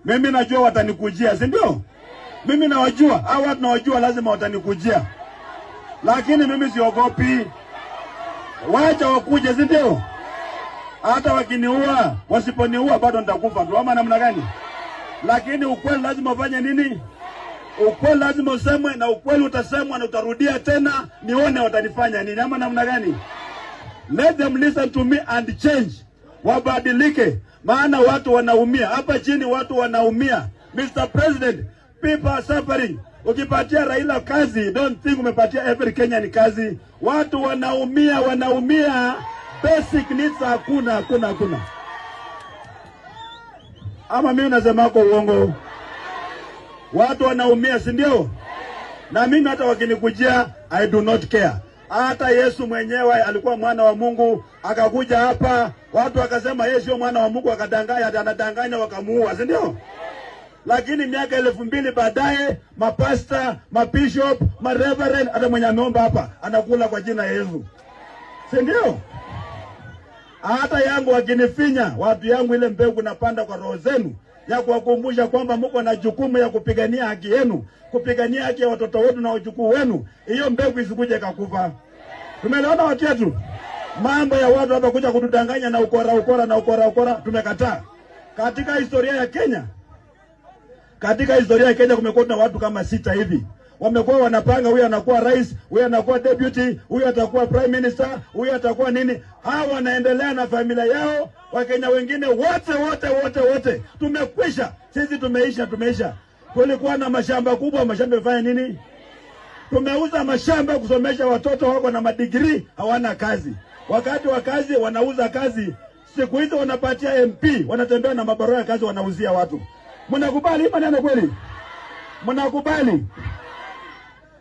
Mimi najua watanikujia, si ndio? Mimi nawajua, hao watu nawajua lazima watanikujia. Lakini mimi siogopi. Wacha wakuje, si ndio? Hata wakiniua, wasiponiua bado nitakufa tu, ama namna gani? Lakini ukweli lazima ufanye nini? Ukweli lazima usemwe, na ukweli utasemwa na utarudia tena nione watanifanya nini, ama namna gani? Let them listen to me and change. Wabadilike, maana watu wanaumia. Hapa chini watu wanaumia. Mr. President, people are suffering. Ukipatia Raila kazi, don't think umepatia every Kenyan kazi. Watu wanaumia. Basic needs hakuna. Ama mimi nasema kwa uongo? Watu wanaumia, si ndio? Na mimi hata wakinikujia, I do not care. Hata Yesu mwenyewe alikuwa mwana wa Mungu, akakuja hapa, watu wakasema yeye sio mwana wa Mungu, akadanganya, anadanganya, wakamuua, si ndio? Lakini miaka 2000 baadaye, mapasta, mabishop, mareverend, hata mwenye ameomba hapa anakula kwa jina la Yesu, si ndio? Hata yangu wakinifinya, watu yangu, ile mbegu napanda kwa roho zenu ya kuwakumbusha kwamba mko na jukumu ya kupigania haki yenu, kupigania haki ya watoto wetu na wajukuu wenu. Hiyo mbegu isikuje kakufa. Tumeona watu wetu, mambo ya watu hapa kuja kutudanganya na ukora, tumekataa. Katika historia ya Kenya kumekuwa na watu kama 6 hivi. Wamekuwa wanapanga, huyu anakuwa rais, huyu anakuwa deputy, huyu atakuwa prime minister, huyu atakuwa nini. Hawa wanaendelea na familia yao. Wakenya wengine wote tumekwisha. Sisi tumeisha. Tulikuwa na mashamba kubwa, mashamba yafanya nini? Tumeuza mashamba kusomesha watoto wako na madigrii, hawana kazi. Wakati wa kazi wanauza kazi. Siku hizo wanapatia MP, wanatembea na mabarua ya kazi wanauzia watu. Mnakubali maneno kweli? Mnakubali?